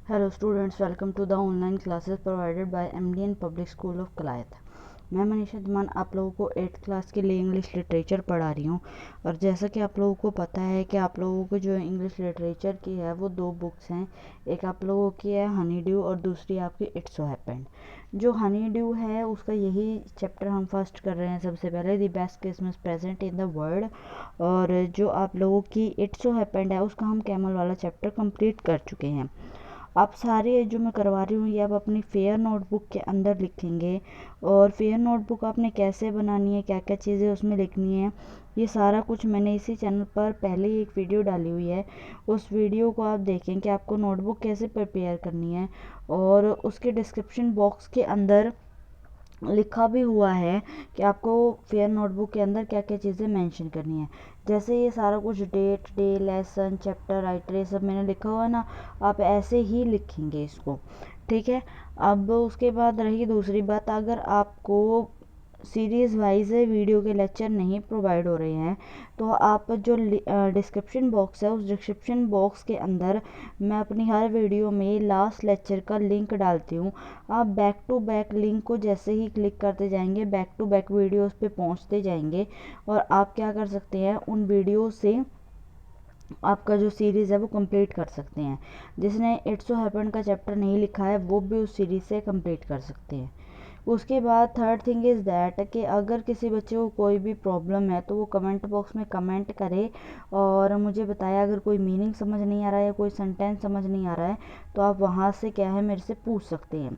Hello students, welcome to the online classes provided by MDN Public School of Kalayat. मैं मनीषा धीमान आप लोगों को 8th class के लिए इंग्लिश लिटरेचर पढ़ा रही हूँ। और जैसा कि आप लोगों को पता है कि आप लोगों को जो इंग्लिश लिटरेचर की है वो 2 बुक्स हैं। एक आप लोगों की है हनी ड्यू और दूसरी आपकी इट्स सो हैपेंड। जो हनी ड्यू है उसका यही चैप्टर हम फर्स्ट कर रहे हैं सबसे पहले, the best Christmas present in the world. और जो आप लोगों की इट्स सो हैपेंड है उसका हम कैमल वाला चैप्टर कंप्लीट कर चुके हैं। आप सारे जो मैं करवा रही हूँ ये आप अपनी फेयर नोटबुक के अंदर लिखेंगे। और फेयर नोटबुक आपने कैसे बनानी है, क्या क्या चीज़ें उसमें लिखनी है, ये सारा कुछ मैंने इसी चैनल पर पहले ही एक वीडियो डाली हुई है। उस वीडियो को आप देखें कि आपको नोटबुक कैसे प्रिपेयर करनी है। और उसके डिस्क्रिप्शन बॉक्स के अंदर लिखा भी हुआ है कि आपको फेयर नोटबुक के अंदर क्या क्या चीज़ें मेंशन करनी है। जैसे ये सारा कुछ date, day, lesson, chapter, writer, ये सब मैंने लिखा हुआ है ना, आप ऐसे ही लिखेंगे इसको, ठीक है। अब उसके बाद रही दूसरी बात, अगर आपको सीरीज़ वाइज वीडियो के लेक्चर नहीं प्रोवाइड हो रहे हैं तो आप जो डिस्क्रिप्शन बॉक्स है उस डिस्क्रिप्शन बॉक्स के अंदर मैं अपनी हर वीडियो में लास्ट लेक्चर का लिंक डालती हूँ। आप बैक टू बैक लिंक को जैसे ही क्लिक करते जाएंगे बैक टू बैक वीडियोस पे पहुँचते जाएंगे और आप क्या कर सकते हैं, उन वीडियो से आपका जो सीरीज़ है वो कंप्लीट कर सकते हैं। जिसने इट्स सो हैपेंड का चैप्टर नहीं लिखा है वो भी उस सीरीज़ से कंप्लीट कर सकते हैं। उसके बाद थर्ड थिंग इज़ दैट कि अगर किसी बच्चे को कोई भी प्रॉब्लम है तो वो कमेंट बॉक्स में कमेंट करे और मुझे बताया। अगर कोई मीनिंग समझ नहीं आ रहा है या कोई सेंटेंस समझ नहीं आ रहा है तो आप वहाँ से क्या है मेरे से पूछ सकते हैं।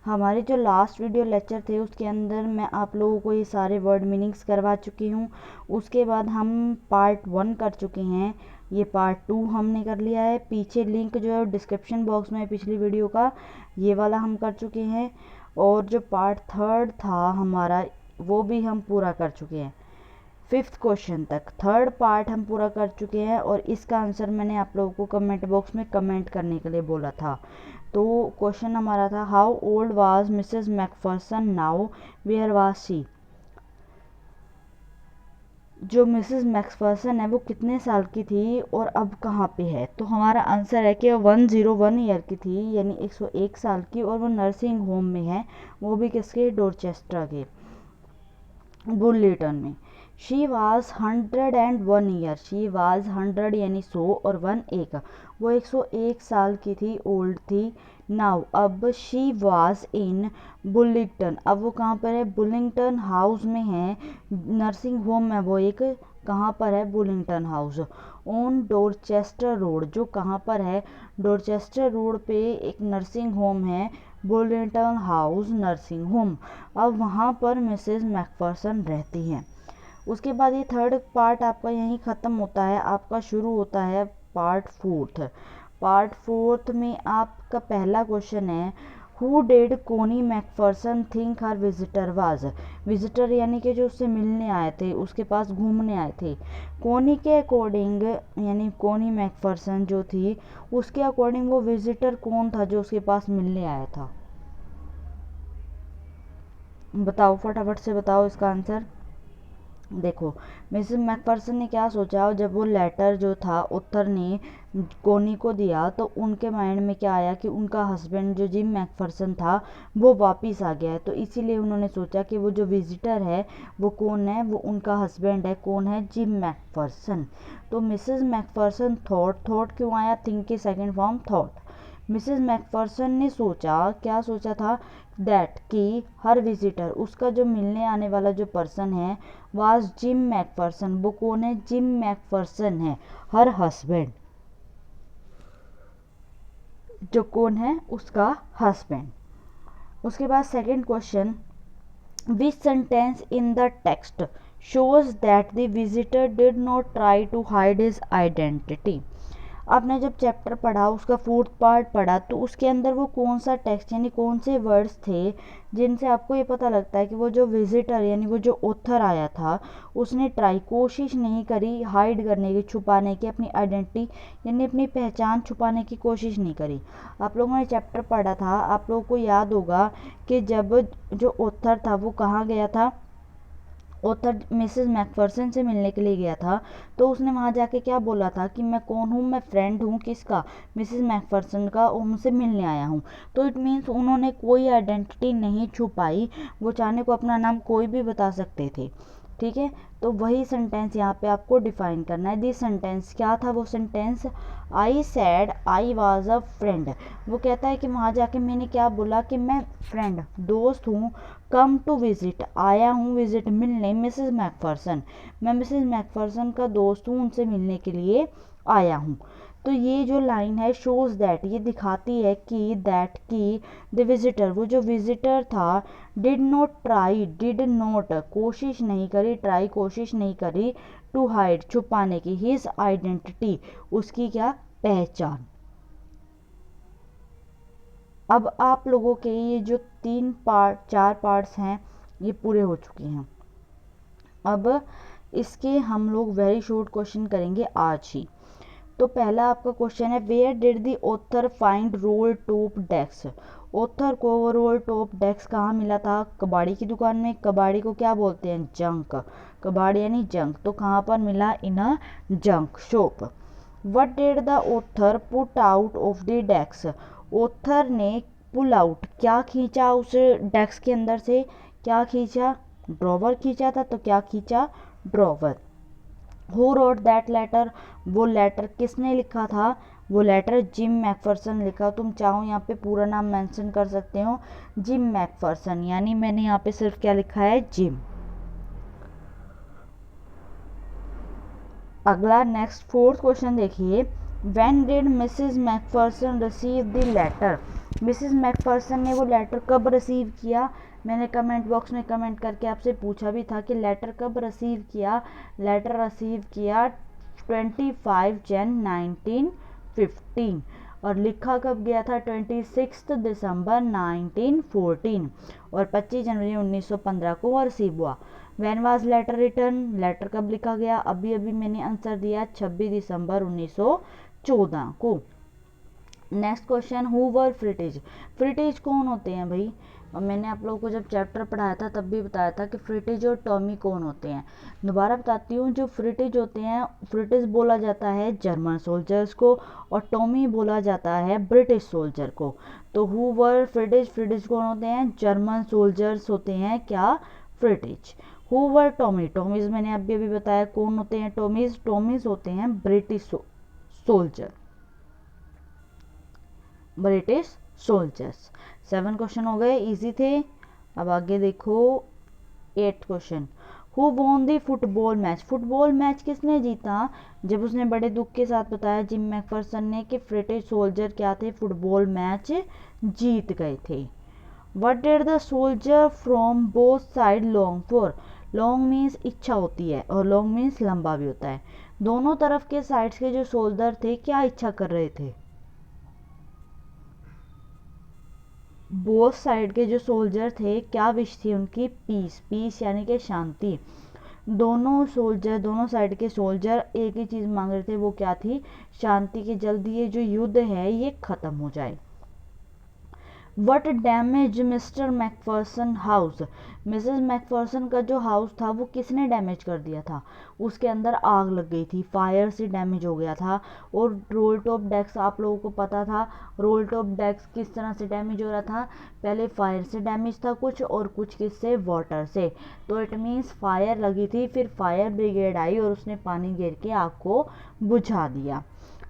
हमारे जो लास्ट वीडियो लेक्चर थे उसके अंदर मैं आप लोगों को ये सारे वर्ड मीनिंग्स करवा चुकी हूँ। उसके बाद हम पार्ट 1 कर चुके हैं, ये पार्ट 2 हमने कर लिया है। पीछे लिंक जो है डिस्क्रिप्शन बॉक्स में पिछली वीडियो का, ये वाला हम कर चुके हैं। और जो पार्ट 3 था हमारा वो भी हम पूरा कर चुके हैं। 5th क्वेश्चन तक 3rd पार्ट हम पूरा कर चुके हैं और इसका आंसर मैंने आप लोगों को कमेंट बॉक्स में कमेंट करने के लिए बोला था। तो क्वेश्चन हमारा था, how old was Mrs McPherson now, where was she. जो मिसेस मैकफरसन है वो कितने साल की थी और अब कहाँ पे है। तो हमारा आंसर है कि 101 ईयर की थी, यानी 101 साल की, और वो नर्सिंग होम में है, वो भी किसके, डोरचेस्टर के, बुलेटन में। She was 101 year, she was 100 यानी 100 और 1 एक, वो 101 साल की थी, ओल्ड थी। नाउ अब शी वाज इन बुलिंगटन, अब वो कहाँ पर है, बुलिंगटन हाउस में है। नर्सिंग होम है वो एक, कहाँ पर है, बुलिंगटन हाउस ऑन डोरचेस्टर रोड, जो कहाँ पर है, डोरचेस्टर रोड पे एक नर्सिंग होम है, बुलिंगटन हाउस नर्सिंग होम। अब वहाँ पर मिसेस मैकफरसन रहती हैं। उसके बाद ये 3rd पार्ट आपका यहीं ख़त्म होता है, आपका शुरू होता है पार्ट 4th। पार्ट 4th में आपका पहला क्वेश्चन है, हु डिड कोनी McPherson think her visitor was. Visitor यानी कि जो उससे मिलने आए थे, उसके पास घूमने आए थे। कोनी के अकॉर्डिंग, यानी कोनी मैकफरसन जो थी उसके अकॉर्डिंग वो विजिटर कौन था जो उसके पास मिलने आया था। बताओ, फटाफट से बताओ इसका आंसर। देखो, मिसेस मैकफरसन ने क्या सोचा, जब वो लेटर जो था उत्तर ने कोनी को दिया तो उनके माइंड में क्या आया कि उनका हस्बैंड जो जिम मैकफरसन था वो वापस आ गया है। तो इसीलिए उन्होंने सोचा कि वो जो विजिटर है वो कौन है, वो उनका हस्बैंड है, कौन है, जिम मैकफरसन। तो मिसेस मैकफरसन थॉट क्यों आया, थिंक की second form thought. Mrs McPherson ने सोचा, क्या सोचा था, दैट कि हर विजिटर, उसका जो मिलने आने वाला जो पर्सन है, वाज जिम मैकफरसन, वो कौन है, जिम मैकफरसन है, हर हस्बैंड, जो कौन है, उसका हस्बैंड। उसके बाद second question, which sentence in the text shows that the visitor did not try to hide his identity। आपने जब चैप्टर पढ़ा, उसका 4th पार्ट पढ़ा, तो उसके अंदर वो कौन सा टेक्स्ट यानी कौन से वर्ड्स थे जिनसे आपको ये पता लगता है कि वो जो विजिटर यानी वो जो ऑथर आया था उसने कोशिश नहीं करी हाइड करने की, छुपाने की, अपनी आइडेंटिटी यानी अपनी पहचान छुपाने की कोशिश नहीं करी। आप लोगों ने चैप्टर पढ़ा था, आप लोगों को याद होगा कि जब जो ऑथर था वो कहाँ गया था, ऑथर मिसेस मैकफर्सन से मिलने के लिए गया था, तो उसने वहाँ जाके क्या बोला था कि मैं कौन हूँ, मैं फ्रेंड हूँ किसका, मिसेस मैकफर्सन का, और उनसे मिलने आया हूँ। तो इट मीन्स उन्होंने कोई आइडेंटिटी नहीं छुपाई, वो चाहने को अपना नाम कोई भी बता सकते थे। ठीक है, तो वही सेंटेंस यहाँ पे आपको डिफाइन करना है। दिस सेंटेंस क्या था वो sentence, I sad I was a friend. वो कहता है कि वहाँ जाके मैंने क्या बोला कि मैं फ्रेंड दोस्त हूँ, कम टू विजिट आया हूँ विजिट मिलने मिसेस मैकफर्सन, मैं मिसेस मैकफर्सन का दोस्त हूँ, उनसे मिलने के लिए आया हूँ। तो ये जो लाइन है शोज दैट, ये दिखाती है कि दैट की द विजिटर, वो जो विजिटर था, did not try, did not कोशिश नहीं करी, ट्राई कोशिश नहीं करी, टू हाइड छुपाने की, हिज आइडेंटिटी उसकी क्या पहचान। अब आप लोगों के ये जो 4 पार्ट्स हैं ये पूरे हो चुके हैं। अब इसके हम लोग वेरी शॉर्ट क्वेश्चन करेंगे आज ही। तो पहला आपका क्वेश्चन है, where did the author find roll top desk. Author को वो रोल टॉप डेस्क कहाँ मिला था, कबाड़ी की दुकान में। कबाड़ी को क्या बोलते हैं, जंक, कबाड़ी यानी जंक, तो कहाँ पर मिला, in a junk shop. What did the author put out of the desk, author ने पुल आउट क्या खींचा उस डेस्क के अंदर से, क्या खींचा, ड्रॉवर खींचा था, तो क्या खींचा, drawer. Who wrote that letter, वो लेटर किसने लिखा था, वो लेटर जिम मैकफर्सन लिखा। तुम चाहो यहाँ पे पूरा नाम मेंशन कर सकते हो, जिम मैकफर्सन, यानी मैंने यहाँ पे सिर्फ क्या लिखा है, जिम। अगला नेक्स्ट फोर्थ क्वेश्चन देखिए, when did Mrs McPherson receive the letter, Mrs McPherson ने वो लेटर कब रिसीव किया। मैंने कमेंट बॉक्स में कमेंट करके आपसे पूछा भी था कि लेटर कब रिसीव किया, लेटर रिसीव किया 25 जन 1915, और लिखा कब गया था, 26 दिसंबर 1914, और 25 जनवरी 1915 को वो रिसीव हुआ। When was letter return, letter कब लिखा गया, अभी अभी मैंने आंसर दिया 26 दिसंबर 1914 को। नेक्स्ट क्वेश्चन, हु वर फ्रिटिज, फ्रिटिज कौन होते हैं भाई। और मैंने आप लोगों को जब चैप्टर पढ़ाया था तब भी बताया था कि फ्रिटिज और टॉमी कौन होते हैं। दोबारा बताती हूँ, जो फ्रिटिज होते हैं, फ्रिटिज बोला जाता है जर्मन सोल्जर्स को, और टॉमी बोला जाता है ब्रिटिश सोल्जर को। तो हु वर फ्रिटिज, फ्रिटिज कौन होते हैं, जर्मन सोल्जर्स होते हैं क्या, फ्रिटिज। हु वर टॉमी, टॉमीज मैंने अभी अभी बताया कौन होते हैं, टॉमीज, टॉमीज होते हैं British soldier, British soldiers. 7 question हो गए, इजी थे। अब आगे देखो 8 question, who won the football match, football match किसने जीता। जब उसने बड़े दुख के साथ बताया जिम मैकफर्सन ने कि ब्रिटिश सोल्जर क्या थे, फुटबॉल मैच जीत गए थे। What did the soldier from both side long for, long means इच्छा होती है और लॉन्ग मीन्स लंबा भी होता है। दोनों तरफ के साइड्स के जो सोल्जर थे क्या इच्छा कर रहे थे, बोथ साइड के जो सोल्जर थे क्या विश थी उनकी, पीस, पीस यानी कि शांति। दोनों सोल्जर, दोनों साइड के सोल्जर एक ही चीज़ मांग रहे थे, वो क्या थी, शांति, की जल्दी ये जो युद्ध है ये ख़त्म हो जाए। What damage mister Macpherson house, Mrs Macpherson का जो हाउस था वो किसने डैमेज कर दिया था, उसके अंदर आग लग गई थी, फायर से डैमेज हो गया था। और रोल टॉप डेस्क आप लोगों को पता था, रोल टॉप डेस्क किस तरह से डैमेज हो रहा था, पहले फायर से डैमेज था कुछ, और कुछ किससे, वाटर से। तो इट मीन्स फायर लगी थी, फिर फायर ब्रिगेड आई और उसने पानी गिर के आग को बुझा दिया।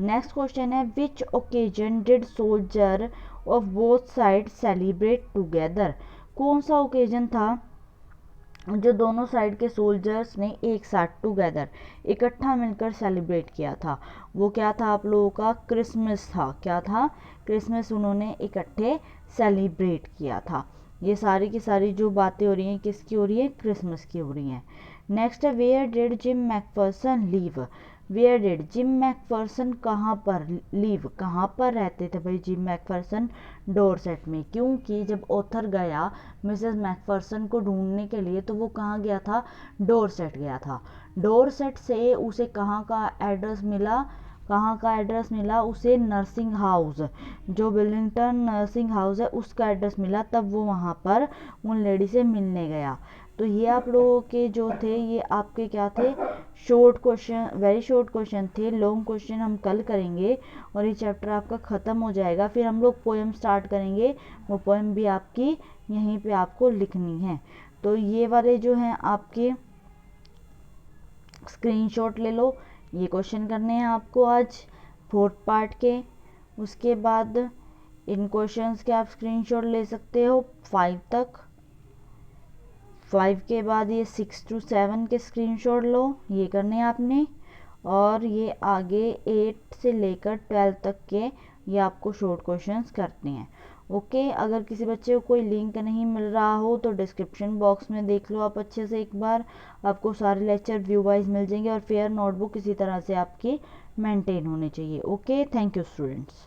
नेक्स्ट क्वेश्चन है, which occasion did soldier of both side celebrate together, कौन सा ओकेजन था जो दोनों साइड के सोल्जर्स ने एक साथ टुगेदर इकट्ठा मिलकर सेलिब्रेट किया था। वो क्या था आप लोगों का, क्रिसमस था। क्या था, क्रिसमस उन्होंने इकट्ठे सेलिब्रेट किया था। ये सारी की सारी जो बातें हो रही हैं किसकी हो रही है, क्रिसमस की हो रही हैं। नेक्स्ट है, where did Jim McPherson leave, where did Jim McPherson कहाँ पर, लीव कहाँ पर रहते थे भाई जिम मैकफर्सन, डोरसेट में। क्योंकि जब ऑथर गया मिसेस मैकफर्सन को ढूंढने के लिए तो वो कहाँ गया था, डोरसेट गया था। डोरसेट से उसे कहाँ का एड्रेस मिला, कहाँ का एड्रेस मिला उसे, नर्सिंग हाउस, जो विलिंगटन नर्सिंग हाउस है उसका एड्रेस मिला। तब वो वहाँ पर उन लेडी से मिलने गया। तो ये आप लोगों के जो थे ये आपके क्या थे, short question, very short question थे। लॉन्ग क्वेश्चन हम कल करेंगे और ये चैप्टर आपका ख़त्म हो जाएगा। फिर हम लोग पोएम स्टार्ट करेंगे, वो पोएम भी आपकी यहीं पे आपको लिखनी है। तो ये वाले जो हैं आपके स्क्रीनशॉट ले लो, ये क्वेश्चन करने हैं आपको आज 4th पार्ट के। उसके बाद इन क्वेश्चंस के आप स्क्रीनशॉट ले सकते हो 5 तक। 5 के बाद ये 6 to 7 के स्क्रीनशॉट लो, ये करने हैं आपने। और ये आगे 8 से लेकर 12 तक के ये आपको शॉर्ट क्वेश्चंस करने हैं। ओके, अगर किसी बच्चे को कोई लिंक नहीं मिल रहा हो तो डिस्क्रिप्शन बॉक्स में देख लो आप अच्छे से एक बार, आपको सारे लेक्चर व्यू वाइज मिल जाएंगे। और फेयर नोटबुक इसी तरह से आपकी मेंटेन होनी चाहिए। Okay, thank you students.